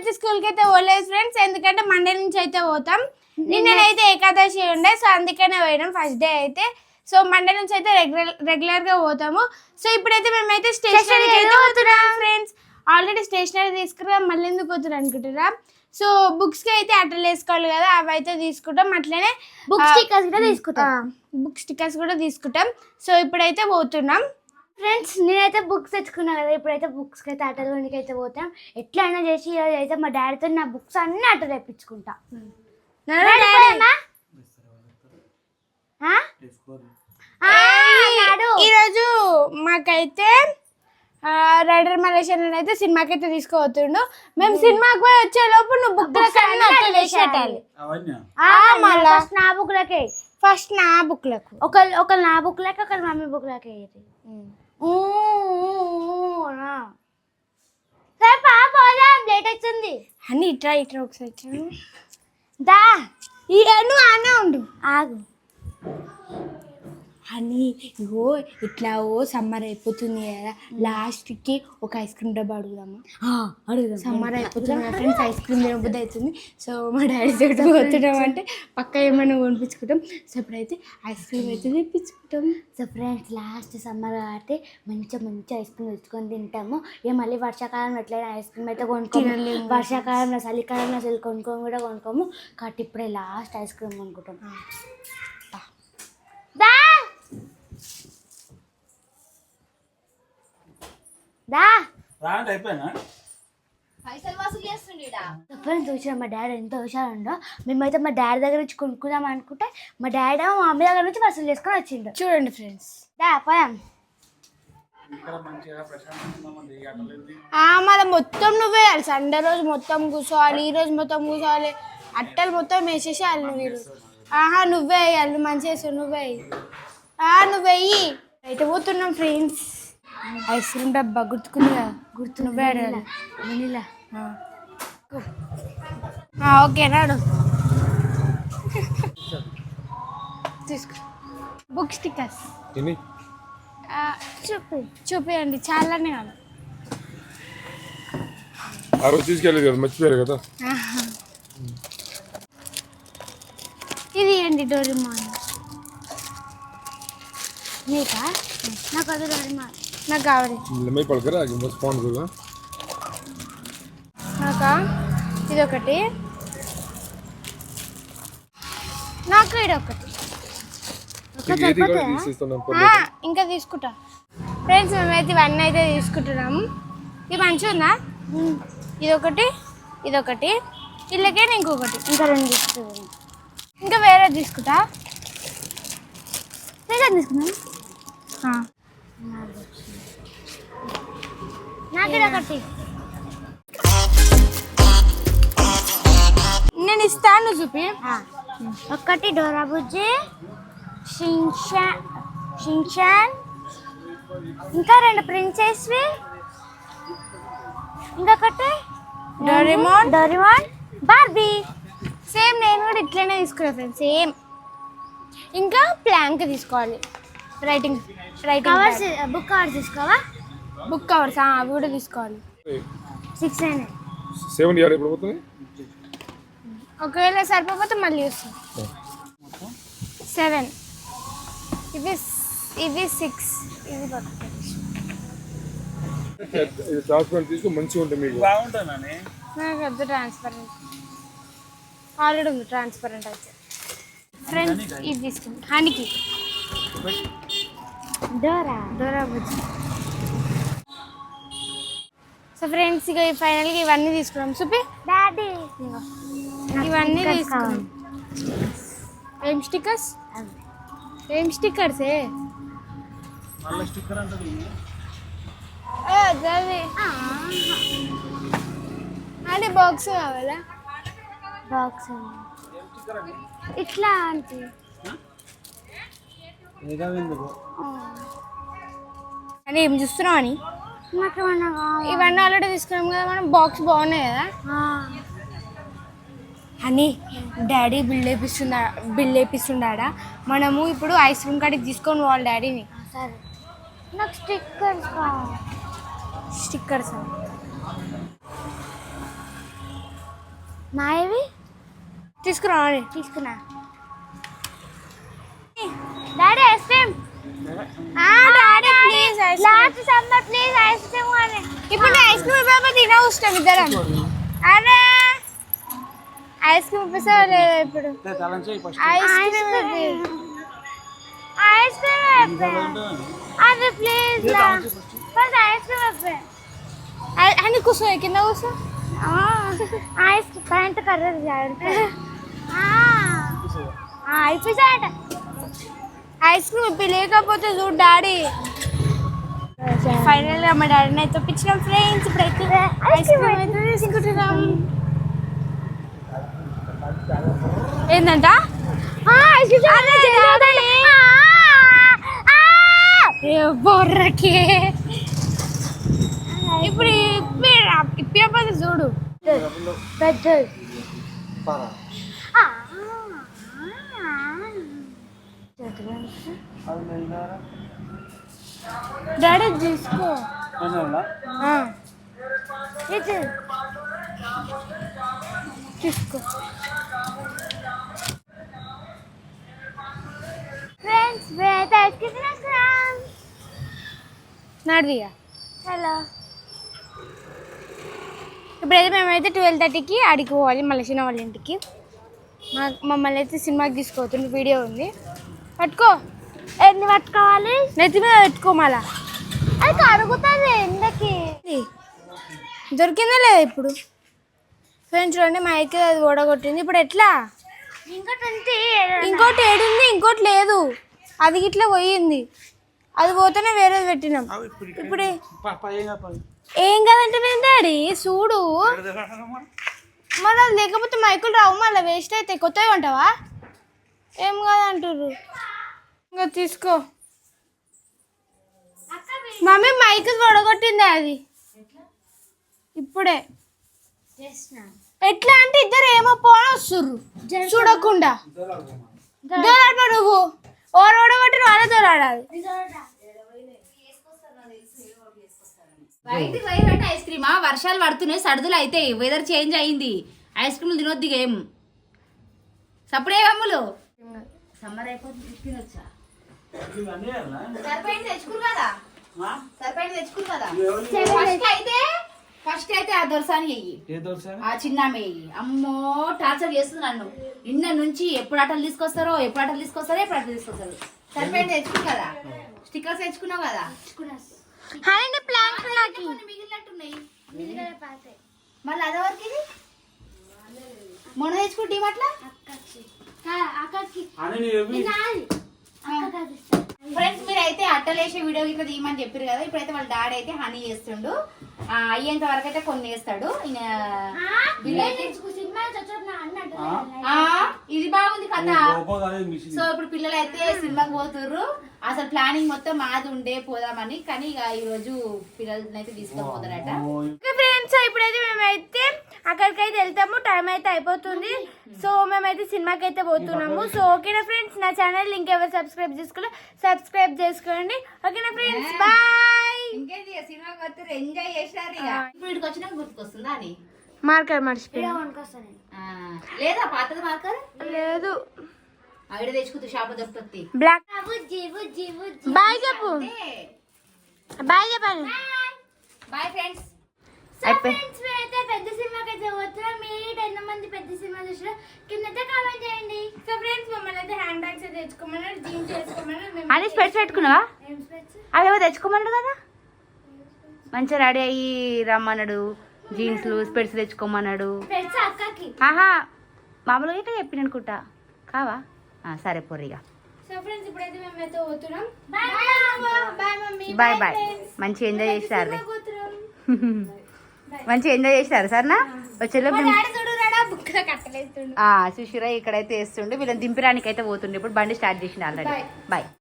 అయితే స్కూల్ కి అయితే పోలేదు ఫ్రెండ్స్, ఎందుకంటే మండే నుంచి అయితే పోతాం. నిన్ననైతే ఏకాదశి ఉండే, సో అందుకనే పోయినాం ఫస్ట్ డే అయితే. సో మండే నుంచి అయితే రెగ్యులర్ గా పోతాము. సో ఇప్పుడైతే మేమైతే స్టేషనరీకి అయితే పోతున్నాం ఫ్రెండ్స్. ఆల్రెడీ స్టేషనరీ తీసుకురా, మళ్ళీ ఎందుకు పోతున్నారు అనుకుంటారా? సో బుక్స్ కి అయితే అట్టలు వేసుకోవాలి కదా, అవి అయితే తీసుకుంటాం. అట్లనే బుక్ స్టిక్కర్స్ కూడా తీసుకుంటాం. సో ఇప్పుడైతే పోతున్నాం ఫ్రెండ్స్. నేనైతే బుక్స్ తెచ్చుకున్నా కదా, ఇప్పుడైతే బుక్స్కి అయితే అట్టలు కొనికి అయితే పోతాం. ఎట్లయినా చేసి అయితే మా డాడీతో నా బుక్స్ అన్నీ అట్ట తెప్పించుకుంటా. ఈరోజు మాకైతే రైడర్ మలేషియన్ అయితే సినిమాకి అయితే తీసుకుపోతుండు. మేము సినిమాకి పోయి వచ్చే లోపు నువ్వు బుక్ వేసేటాలి. ఫస్ట్ నా బుక్లకు ఒక నా బుక్లకి, ఒక మమ్మీ బుక్లకి వేయాలి. లేట్ అవుతుంది అని ఇట్రా ఒకసారి దా. నువ్వు అనే ఉండు, ఆగు అని. ఇగో ఇట్లా సమ్మర్ అయిపోతుంది కదా, లాస్ట్కి ఒక ఐస్ క్రీమ్ డబ్బా అడుగుదామా? సమ్మర్ అయిపోతుంది కదా ఫ్రెండ్స్, ఐస్ క్రీమ్ తినబుద్ధి అవుతుంది. సో మా డాడీ తోటి పోతున్నాం అంటే పక్క ఏమైనా కొనిపించుకుంటాం. సో ఇప్పుడైతే ఐస్ క్రీమ్ అయితే తెప్పించుకుంటాం. సో ఫ్రెండ్స్, లాస్ట్ సమ్మర్ కాబట్టి మంచి ఐస్ క్రీమ్ తెచ్చుకొని తింటాము. ఇక మళ్ళీ వర్షాకాలంలో ఎట్లయినా ఐస్ క్రీమ్ అయితే కొనుక్కోలేము. వర్షాకాలంలో చలికాలంలో అసలు కొనుక్కోము కాబట్టి ఇప్పుడే లాస్ట్ ఐస్ క్రీమ్ కొనుక్కుంటాం. చూసిన మా డాడీ ఎంత హుషారు ఉండో. మేమైతే మా డాడీ దగ్గర నుంచి కొనుక్కుందాం అనుకుంటే మా డాడీ మా మమ్మీ దగ్గర నుంచి వసూలు చేసుకొని వచ్చిండు. చూడండి ఫ్రెండ్స్, పోయాం. మళ్ళీ మొత్తం నువ్వే వేయాలి. సండే రోజు మొత్తం కూర్చోవాలి, ఈ రోజు మొత్తం కూర్చోవాలి. అట్టలు మొత్తం వేసేసేయాలి నువ్వు. నువ్వే వేయాలి, నువ్వు మంచిగా వేసావు, నువ్వే నువ్వెయ్యి. అయితే పోతున్నాం ఫ్రెండ్స్. ఐస్ క్రీమ్ డబ్బా గుర్తుకుంది కదా, నువ్వే అడగాలి. వెనీలా ఓకే రాడు తీసుకో. బుక్ స్టిక్కర్స్ చూపియండి, చాలానే కాదు. తీసుకెళ్ళి కదా, మర్చిపోయారు కదా. ఇది ఏంటి డోరేమాన్? నీకా? నాకు అది డోరేమాన్ నాకు కావాలి. నాకా ఇదొకటి, నాకు ఇదొకటి. ఇంకా తీసుకుంటా ఫ్రెండ్స్. మేమైతే ఇవన్నీ అయితే తీసుకుంటున్నాము. ఇది మంచిగా ఉందా? ఇదొకటి ఇళ్ళకే ఇంకొకటి, ఇంకా 2 తీసుకుంటాను. ఇంకా వేరే తీసుకుంటా. తీసుకున్నా నేను ఇస్తాను, చూపి. ఒకటి డోరా బుజ్జి, షిన్చాన్, ఇంకా 2 ప్రిన్సెస్వి, ఇంకొకటి డోరేమాన్, బార్బీ. సేమ్ నేను కూడా ఇట్లనే తీసుకున్నా ఫ్రెండ్స్, సేమ్. ఇంకా ప్లాంక్ తీసుకోవాలి, రైటింగ్ కవర్స్, బుక్ కవర్స్ తీసుకోవా? బుక్ కవర్స్ అవి కూడా తీసుకోవాలి. 6 అయినాయి. 7 ఒకవేళ సరిపోతే మళ్ళీ వస్తాం. 7 ఇవి 6 ఇది మంచిగా ఉంటుంది మీకు. నాకు వద్దు ట్రాన్స్పరెంట్, ఆల్రెడీ ఉంది ట్రాన్స్పరెంట్ అయితే. ఫ్రెండ్స్ ఇది తీసుకుంది హనీకి, డోరా బుజ్జి. సో ఫ్రెండ్స్, ఇక ఫైనల్గా ఇవన్నీ తీసుకున్నాం. చూపి డాడీ, ఇవన్నీ తీసుకున్నాం. ఏం స్టిక్కర్స్? ఏం స్టిక్కర్సే? అంటే బాక్స్ కావాలా? బాక్స్ ఇట్లా అంటే అని ఏం చూస్తున్నావు అని. నాకు ఇవన్నీ ఆల్రెడీ తీసుకున్నాం కదా మనం, బాక్స్ బాగున్నాయి కదా అని. డాడీ బిల్ వేపిస్తుండా. మనము ఇప్పుడు ఐస్ క్రీమ్ కాడికి తీసుకొని పోవాలి డాడీని. సరే, నాకు స్టిక్కర్స్ కావాలి. స్టిక్కర్స్ నాయవి తీసుకురా తీసుకున్నా. Daddy ice cream. Daddy please last summer please ice cream కానీ. ఇప్పుడు ఐస్ క్రీమ్ ఇవ్వకపోతే తిన వస్తాం ఇద్దరం. అరే ఐస్ క్రీమ్ ఇప్పిస్తావా లేదా ఇప్పుడు? ఐస్ క్రీమ్ ఐస్ క్రీమ్ అది ప్లీజ్ ఫస్ట్ ఐస్ క్రీమ్ అని కూర్చో కింద కూర్చో. ఐస్ ప్యాంట్ కర్రది అయిపోయాట. ఐస్ క్రీమ్ ఇప్పి లేకపోతే చూడు డాడీ. ఫైనల్ గా మా డాడీని అయితే ఇప్పించినాం ఫ్రెండ్స్. ఇప్పుడైతే ఐస్ క్రీమ్ అయితే తీసుకుంటున్నాం. ఏంటంట బొర్రకి ఇప్పుడు ఇప్పకపోతే చూడు పెద్ద డాడీ తీసుకో. తీసుకో ఫ్రెండ్స్ ఐస్ క్రీమ్ తినేస్తున్నాం. నడిదిగా. హలో ఇప్పుడైతే మేమైతే 12:30కి ఆడికి పోవాలి మళ్ళీ చిన్న వాళ్ళ ఇంటికి. మమ్మల్ని అయితే సినిమాకి తీసుకోవద్దు, వీడియో ఉంది. పట్టుకో. ఎన్ని పట్టుకోవాలి? నెత్తి మీద పెట్టుకో. మళ్ళా అది కరుగుతుంది ఎండకి. దొరికిందా లేదా ఇప్పుడు? ఫ్రెండ్స్ చూడండి మా అయితే అది ఓడగొట్టింది. ఇప్పుడు ఎట్లా? ఇంకోటి ఏడుంది, ఇంకోటి లేదు. అది ఇట్లా పోయింది. అది పోతేనే వేరేది పెట్టినాం. ఇప్పుడు ఏం కదంటే డాడీ చూడు. మళ్ళీ అది లేకపోతే మైకులు రావు, మళ్ళీ వేస్ట్ అవుతాయి. కొత్తవి ఉంటావా? ఏం కాదంటారు. ఇంకా తీసుకో. మమ్మీ మైక్ వడగొట్టింది అది ఇప్పుడే. ఎట్లా అంటే ఇద్దరు ఏమో పోని వస్తుర్రు చూడకుండా. దూరాడు నువ్వు ఓరు ఓడగొట్టి వాళ్ళ దూరాడాలి. బయటికి పోయినట్టు ఐస్ క్రీమా? వర్షాలు పడుతున్నాయి, సర్దులు అయితే వెదర్ చేంజ్ అయింది. ఐస్ క్రీమ్లు తినొద్దు ఏం. సప్పుడే అమ్ములు సమ్మర్ అయిపోతుంది తినొచ్చా? సరిపోయింది తెచ్చుకురు కదా, సరిపోయింది తెచ్చుకురు కదా. ఫస్ట్ అయితే ఆ దొరసాని వెయ్యి, ఆ చిన్న వెయ్యి. అమ్మో టార్చర్ చేస్తుంది నన్ను ఇన్న నుంచి. ఎప్పుడు అటలు తీసుకొస్తారో, ఎప్పుడు అటలు తీసుకొస్తారు. సరిపోయింది తెచ్చుకురు కదా. స్టిక్కర్స్ తెచ్చుకున్నావు కదా. మిగిలినట్టున్నాయి మళ్ళీ అదవరకు. మొన్న తెచ్చుకుంటే అట్లా ఫ్రెండ్స్. మీరు అయితే అట్టలేసే వీడియో ఇట్లా తీయమని చెప్పారు కదా. ఇప్పుడైతే వాళ్ళ డాడీ అయితే హనీ చేస్తుండు. అయ్యేంత వరకు అయితే కొన్ని వేస్తాడు. ఇది బాగుంది కదా. సో ఇప్పుడు పిల్లలు అయితే సినిమాకి పోతుర్రు. అసలు ప్లానింగ్ మొత్తం మాది ఉండే పోదామని, కానీ ఇక ఈ రోజు పిల్లల్ని అయితే తీసుకుపోతారట. ఫ్రెండ్స్ ఇప్పుడైతే మేమైతే అక్కడికైతే వెళ్తాము. టైం అయితే అయిపోతుంది. సో మేమైతే సినిమాకి అయితే పోతున్నాము. సో ఓకేనా ఫ్రెండ్స్, నా ఛానల్ ఇంకెవరు సబ్స్క్రైబ్ చేసుకోండి. ఓకేనా ఫ్రెండ్స్, బాయ్. ఇంకేంటి సినిమాకి వస్తారు, ఎంజాయ్ చేసినారు. ఇక ఇప్పుడు ఇక్కడికి వచ్చినా గుర్తుకొస్తుందా అని మార్కర్ మర్చిపోయా. లేదా పాతది మార్కర్ లేదు, ఆవిడ తెచ్చుకుంటూ షాప్ దొరుకుతుంది. బ్లాక్. బాయ్ చెప్పు. బాయ్ చెప్పండి. Bye friends. పెద్ద సినిమాకి అయితే పోతున్నాం. మీరు ఎంతమంది పెద్ద సినిమా చూసినా కింద కామెంట్ చేయండి. సో ఫ్రెండ్స్ మమ్మల్ని అయితే హ్యాండ్ బ్యాగ్స్ అయితే తెచ్చుకోమన్నారు, జీన్స్ వేసుకోమన్నారు. అని స్పెట్స్ పెట్టుకున్నావా? అదేవో తెచ్చుకోమన్నాడు కదా. మంచిగా రెడీ అయ్యి రమ్మన్నాడు. జీన్స్లు స్పెట్స్ తెచ్చుకోమన్నాడు. ఆహా మామూలుగా అయితే చెప్పిన అనుకుంటా కావా? సరే పొర్రిగా. సో ఫ్రెండ్స్ ఇప్పుడైతే మేమైతే పోతున్నాం. Bye bye. మంచిగా ఎంజాయ్ చేస్తారు. మంచిగా ఎంజాయ్ చేస్తారు సరేనా? వచ్చేలో సుషిరా ఇక్కడైతే వేస్తుండే. వీళ్ళని దింపడానికి అయితే పోతుండే. ఇప్పుడు బండి స్టార్ట్ చేసిండు ఆల్రెడీ. బాయ్.